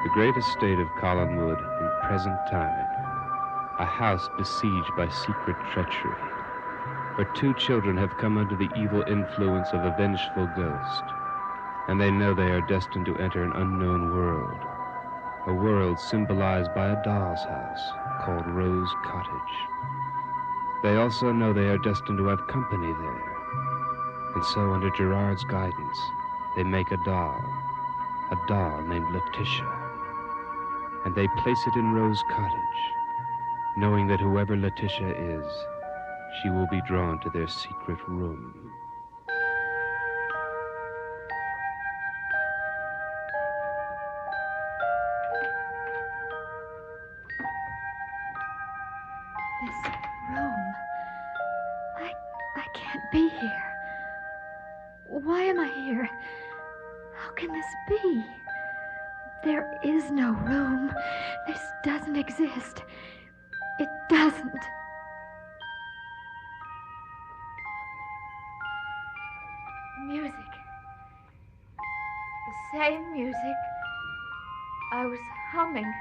The great estate of Collinwood in present time, a house besieged by secret treachery, where 2 children have come under the evil influence of a vengeful ghost, and they know they are destined to enter an unknown world, a world symbolized by a doll's house called Rose Cottage. They also know they are destined to have company there, and so under Gerard's guidance, they make a doll named Leticia, and they place it in Rose Cottage, knowing that whoever Leticia is, she will be drawn to their secret room. This room. I can't be here. Why am I here? How can this be? There is no room. This doesn't exist. It doesn't. Music. The same music I was humming.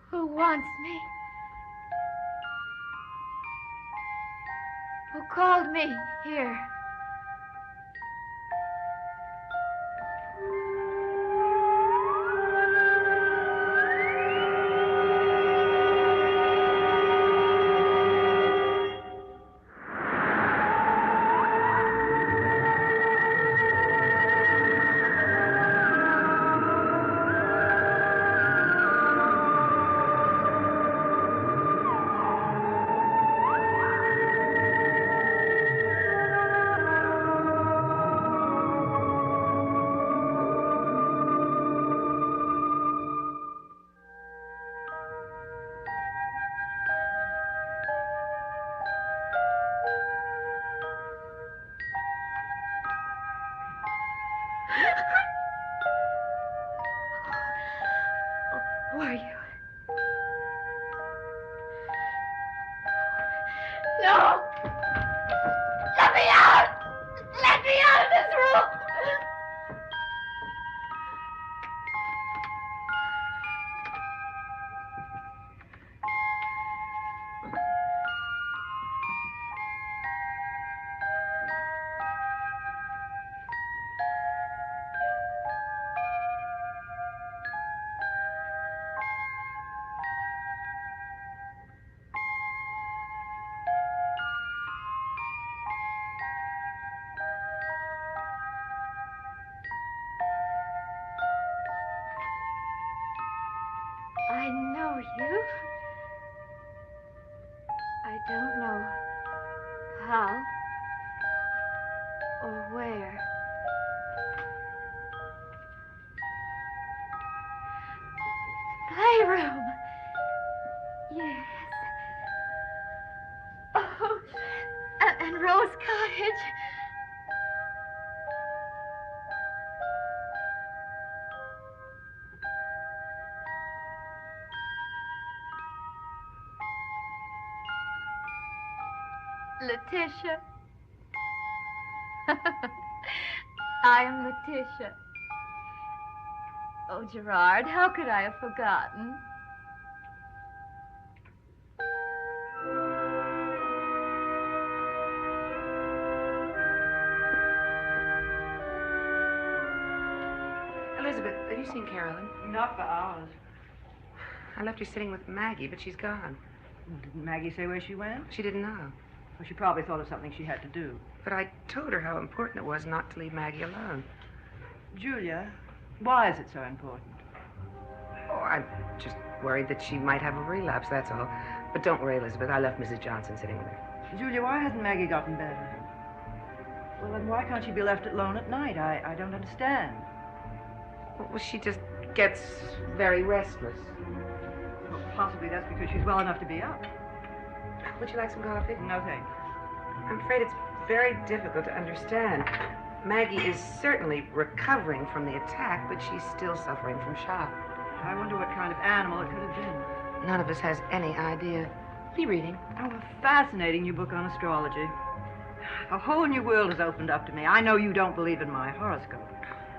Who wants me? Who called me here? Who are you? No! Let me out! Let me out of this room! I know you. I don't know how or where. Playroom. Yes. Oh, and Rose Cottage. Leticia. I am Leticia. Oh, Gerard, how could I have forgotten? Elizabeth, have you seen Carolyn? Not for hours. I left her sitting with Maggie, but she's gone. Didn't Maggie say where she went? She didn't know. Well, she probably thought of something she had to do. But I told her how important it was not to leave Maggie alone. Julia, why is it so important? Oh, I'm just worried that she might have a relapse, that's all. But don't worry, Elizabeth. I left Mrs. Johnson sitting with her. Julia, why hasn't Maggie gotten better? Well, then why can't she be left alone at night? I don't understand. Well, she just gets very restless. Well, possibly that's because she's well enough to be up. Would you like some coffee? No, thanks. I'm afraid it's very difficult to understand. Maggie is certainly recovering from the attack, but she's still suffering from shock. I wonder what kind of animal it could have been. None of us has any idea. be reading? Oh, a fascinating new book on astrology. A whole new world has opened up to me. I know you don't believe in my horoscope,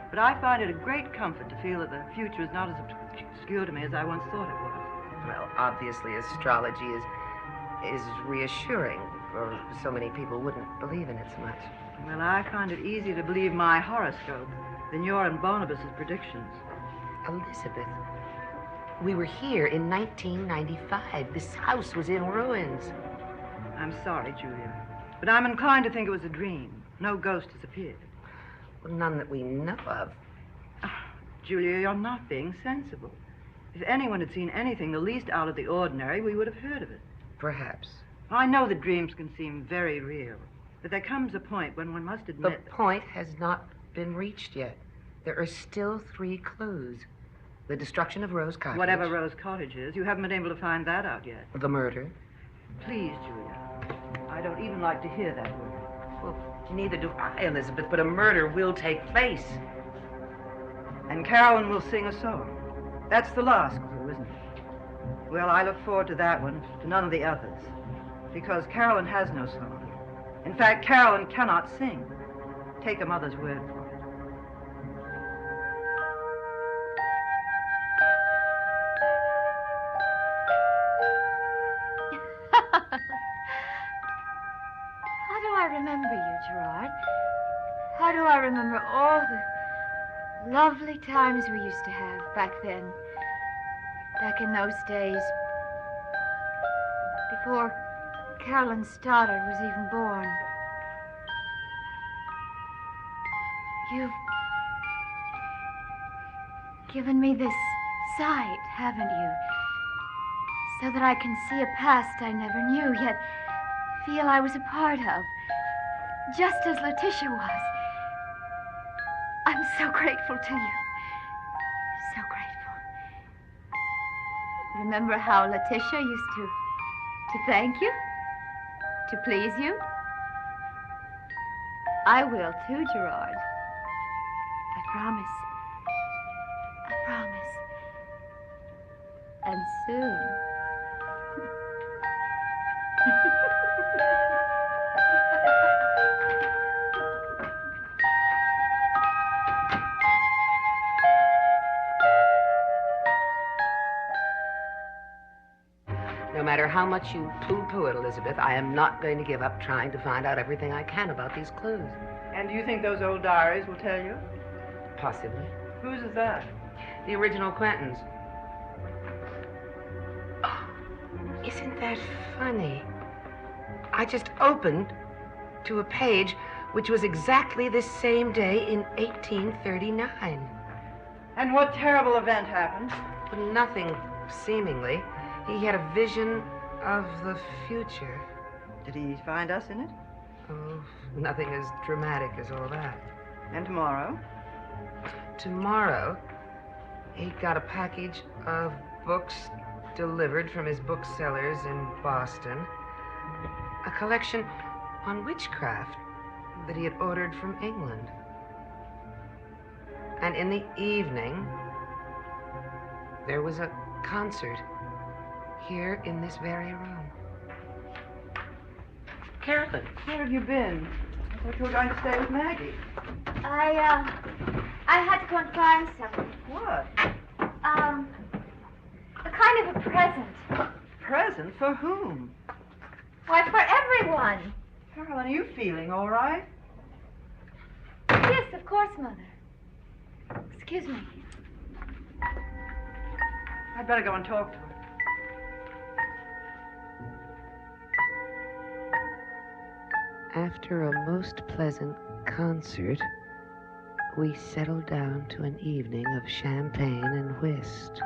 but I find it a great comfort to feel that the future is not as obscure to me as I once thought it was. Well, obviously, astrology is reassuring, or so many people wouldn't believe in it so much. Well, I find it easier to believe my horoscope than your and Barnabas's predictions. Elizabeth, we were here in 1995. This house was in ruins. I'm sorry, Julia, but I'm inclined to think it was a dream. No ghost has appeared. Well, none that we know of. Julia, you're not being sensible. If anyone had seen anything the least out of the ordinary, we would have heard of it. Perhaps. I know that dreams can seem very real, but there comes a point when one must admit... The point has not been reached yet. There are still 3 clues. The destruction of Rose Cottage. Whatever Rose Cottage is, you haven't been able to find that out yet. The murder. Please, Julia. I don't even like to hear that word. Well, neither do I, Elizabeth, but a murder will take place. And Carolyn will sing a song. That's the last clue, isn't it? Well, I look forward to that one, to none of the others. Because Carolyn has no song. In fact, Carolyn cannot sing. Take a mother's word for it. How do I remember you, Gerard? How do I remember all the lovely times we used to have back then? Back in those days, before Carolyn Stoddard was even born. You've given me this sight, haven't you? So that I can see a past I never knew, yet feel I was a part of, just as Leticia was. I'm so grateful to you. So grateful. Remember how Leticia used to thank you? To please you? I will too, Gerard. I promise. I promise. And soon. No matter how much you pooh-pooh it, Elizabeth, I am not going to give up trying to find out everything I can about these clues. And do you think those old diaries will tell you? Possibly. Whose is that? The original Quentin's. Oh, isn't that funny? I just opened to a page which was exactly this same day in 1839. And what terrible event happened? Nothing, seemingly. He had a vision of the future. Did he find us in it? Oh, nothing as dramatic as all that. And tomorrow? Tomorrow, he got a package of books delivered from his booksellers in Boston. A collection on witchcraft that he had ordered from England. And in the evening, there was a concert here in this very room. Carolyn. Where have you been? I thought you were going to stay with Maggie. I had to go and find something. What? A kind of a present. Present? For whom? Why, for everyone. Carolyn, are you feeling all right? Yes, of course, Mother. Excuse me. I'd better go and talk to her. After a most pleasant concert, we settled down to an evening of champagne and whist.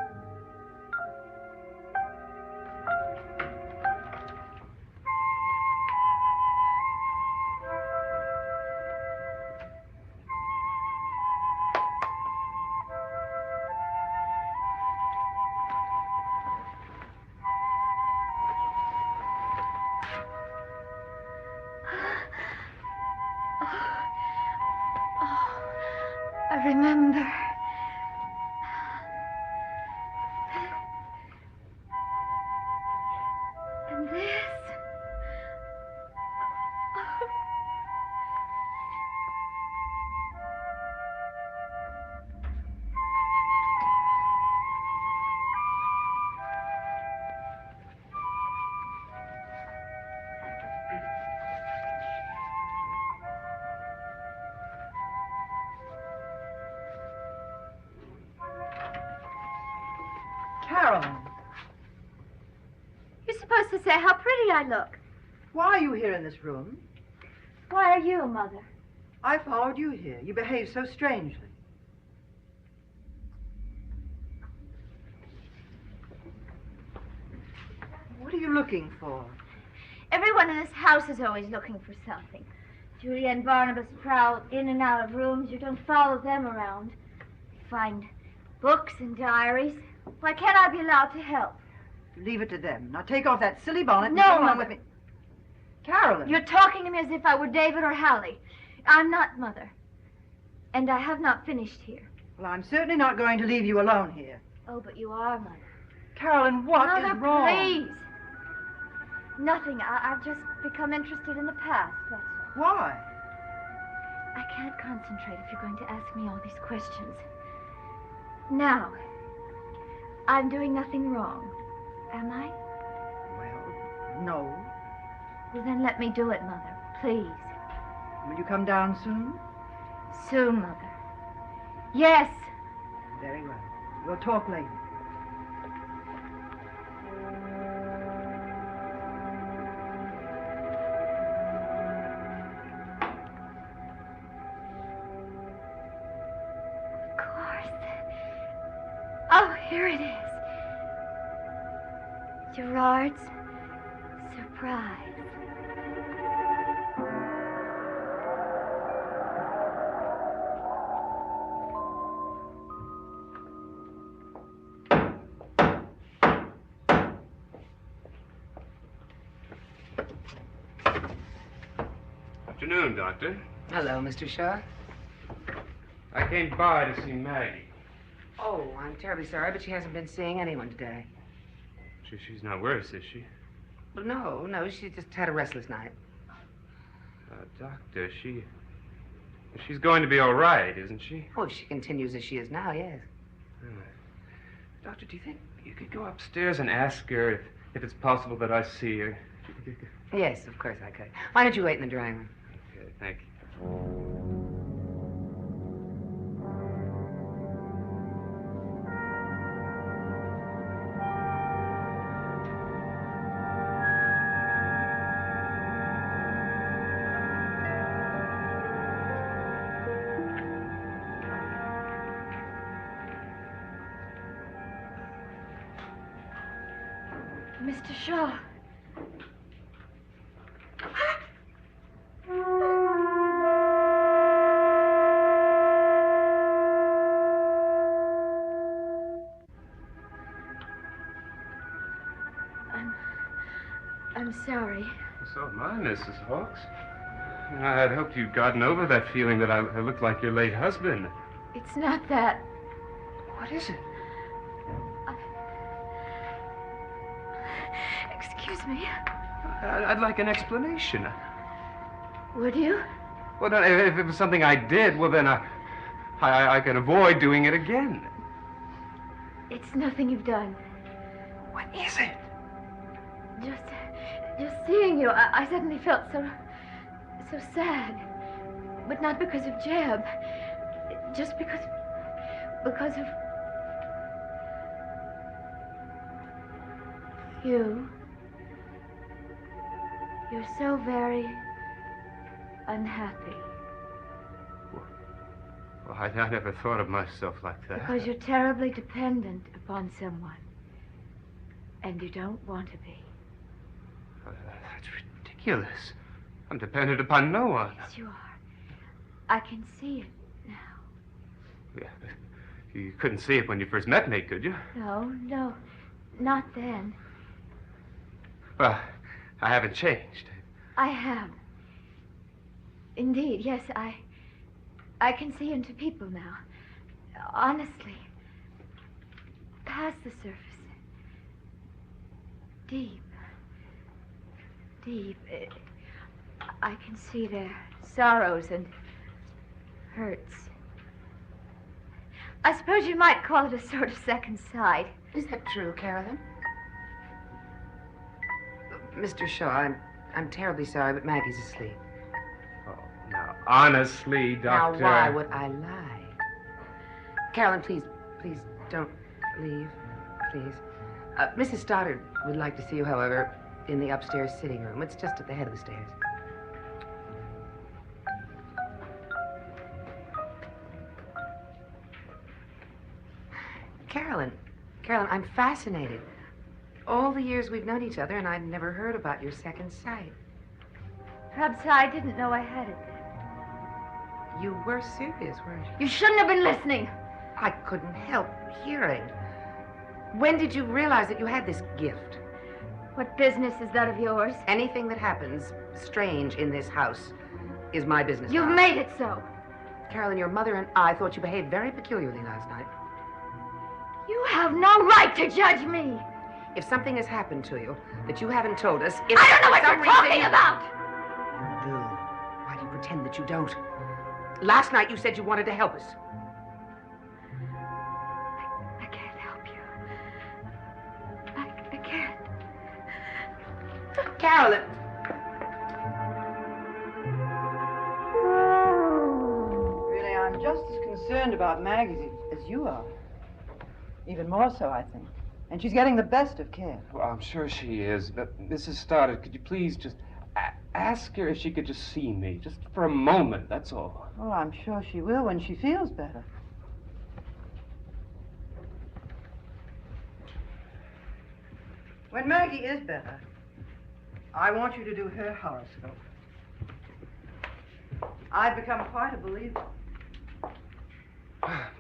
I remember. And then... Carolyn, You're supposed to say how pretty I look. why are you here in this room? Why are you, Mother? I followed you here. You behave so strangely. What are you looking for? Everyone in this house is always looking for something. Julia and Barnabas prowl in and out of rooms. You don't follow them around. Find books and diaries. Why can't I be allowed to help? Leave it to them. Now take off that silly bonnet and No, come along Mother. with me. Carolyn. You're talking to me as if I were David or Hallie. I'm not, Mother. And I have not finished here. Well, I'm certainly not going to leave you alone here. Oh, but you are, Mother. Carolyn, what is Mother, wrong? please. Nothing. I've just become interested in the past, that's all. Why? I can't concentrate if you're going to ask me all these questions. Now, I'm doing nothing wrong, am I? Well, no. Well, then let me do it, Mother, please. Will you come down soon? Soon, Mother. Yes. Very well. We'll talk later. Of course. Oh, here it is. Gerard's surprise. Afternoon, Doctor. Hello, Mr. Shaw. I came by to see Maggie. Oh, I'm terribly sorry, but she hasn't been seeing anyone today. She's not worse, is she? Well, no, she just had a restless night. Doctor, she's going to be all right, isn't she? Oh, if she continues as she is now, yes. Doctor, do you think you could go upstairs and ask her if it's possible that I see her? Yes, of course I could. Why don't you wait in the drawing room? Okay, thank you. Mr. Shaw. I'm sorry. So am I, Mrs. Hawkes. I had hoped you'd gotten over that feeling that I looked like your late husband. It's not that. What is it? Excuse me. I'd like an explanation. Would you? Well, then, if it was something I did, well, then I can avoid doing it again. It's nothing you've done. What is it? Just seeing you, I suddenly felt so sad. But not because of Jeb. Just because of you. You're so very unhappy. Well, I never thought of myself like that. Because you're terribly dependent upon someone. And you don't want to be. That's ridiculous. I'm dependent upon no one. Yes, you are. I can see it now. Yeah, but you couldn't see it when you first met me, could you? No, not then. Well, I haven't changed. I have. Indeed, yes, I can see into people now. Honestly. Past the surface. Deep. I can see their sorrows and hurts. I suppose you might call it a sort of second sight. Is that true, Carolyn? Mr. Shaw, I'm terribly sorry, but Maggie's asleep. Oh, now, honestly, Doctor... Now, why would I lie? Carolyn, please don't leave. please. Mrs. Stoddard would like to see you, however, in the upstairs sitting room. It's just at the head of the stairs. Carolyn, I'm fascinated. All the years we've known each other, and I'd never heard about your second sight. Perhaps I didn't know I had it. You were serious, weren't you? You shouldn't have been listening. I couldn't help hearing. When did you realize that you had this gift? What business is that of yours? Anything that happens strange in this house is my business. You've now. made it so. Carolyn, your mother and I thought you behaved very peculiarly last night. You have no right to judge me. If something has happened to you that you haven't told us, if I don't know what for some you're talking reason about. You do. Why do you pretend that you don't? Last night you said you wanted to help us. I can't help you. I can't. Carolyn. Really, I'm just as concerned about Maggie as you are. Even more so, I think. And she's getting the best of care. Well, I'm sure she is, but Mrs. Stoddard, could you please just ask her if she could just see me, just for a moment, that's all. Oh, I'm sure she will when she feels better. When Maggie is better, I want you to do her horoscope. I've become quite a believer.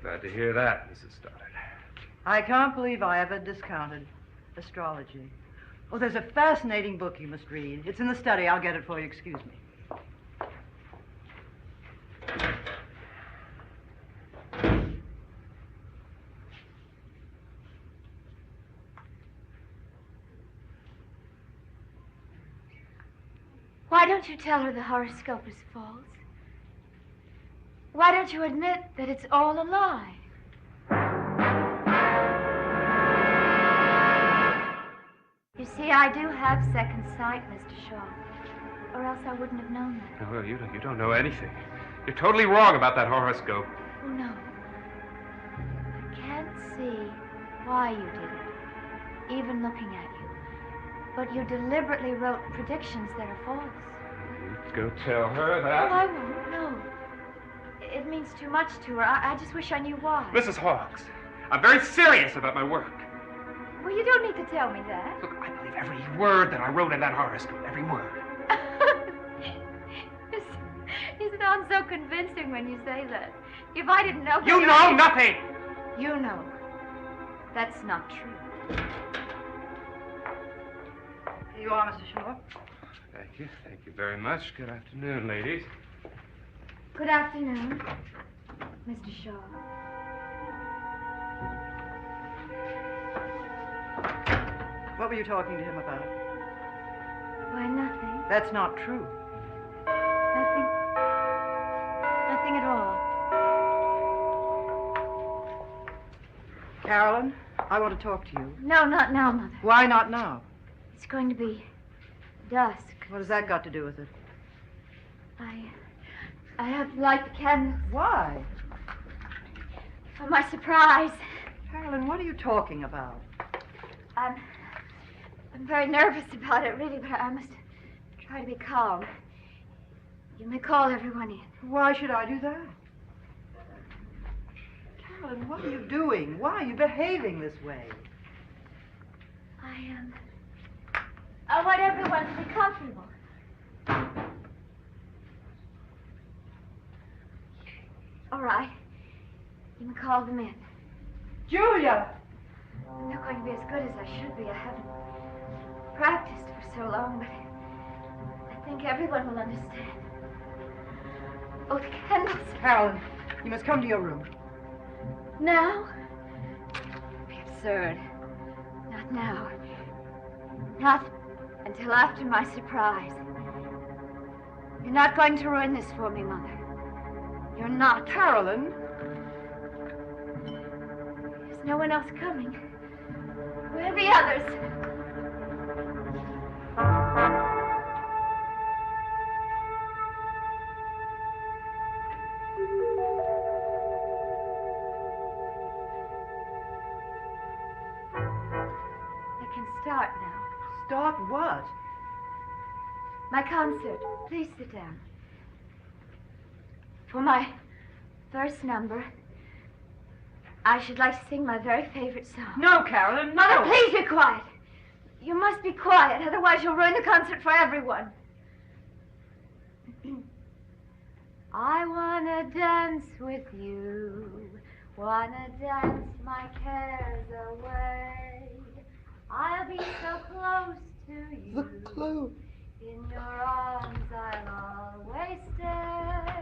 Glad to hear that, Mrs. Stoddard. I can't believe I ever discounted astrology. Oh, there's a fascinating book you must read. It's in the study. I'll get it for you. Excuse me. Why don't you tell her the horoscope is false? Why don't you admit that it's all a lie? You see, I do have second sight, Mr. Shaw. Or else I wouldn't have known that. No, well, you don't know anything. You're totally wrong about that horoscope. Oh, no. I can't see why you did it, even looking at you. But you deliberately wrote predictions that are false. Go tell her Oh, that. I won't, no. It means too much to her. I just wish I knew why. Mrs. Hawks, I'm very serious about my work. Well, you don't need to tell me that. Look, I believe every word that I wrote in that horoscope, every word. You sound so convincing when you say that. If I didn't know... You know nothing! You know. That's not true. Here you are, Mr. Shaw. Thank you very much. Good afternoon, ladies. Good afternoon, Mr. Shaw. What were you talking to him about? Why, nothing. That's not true. Nothing. Nothing at all. Carolyn, I want to talk to you. No, not now, Mother. Why not now? It's going to be dusk. What has that got to do with it? I have to light the candles Why? for my surprise. Carolyn, what are you talking about? I'm very nervous about it, really, but I must try to be calm. You may call everyone in. Why should I do that? Carolyn, what are you doing? Why are you behaving this way? I want everyone to be comfortable. All right. You can call them in. Julia! I'm not going to be as good as I should be. I haven't practiced for so long, but I think everyone will understand. Oh, the candles. Carolyn, you must come to your room. Now? It'd be absurd. Not now. Not until after my surprise. You're not going to ruin this for me, Mother. You're not. Carolyn? There's no one else coming. Where are the others? start now. Start what? My concert. Please sit down. For my first number, I should like to sing my very favorite song. No, Carolyn, no. Mother, please be quiet. You must be quiet, otherwise you'll ruin the concert for everyone. I wanna dance with you, wanna dance my cares away. I'll be so close to you. The clue. In your arms I'll always stay.